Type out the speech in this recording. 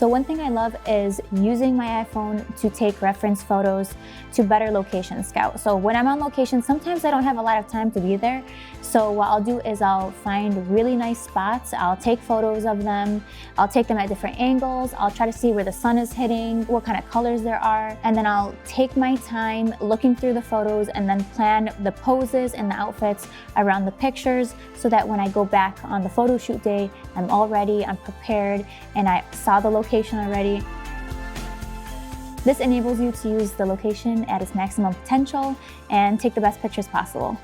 So one thing I love is using my iPhone to take reference photos to better location scout. So when I'm on location, sometimes I don't have a lot of time to be there. So what I'll do is I'll find really nice spots. I'll take photos of them. I'll take them at different angles. I'll try to see where the sun is hitting, what kind of colors there are. And then I'll take my time looking through the photos and then plan the poses and the outfits around the pictures so that when I go back on the photo shoot day, I'm all ready, I'm prepared, and I saw the location already. This enables you to use the location at its maximum potential and take the best pictures possible.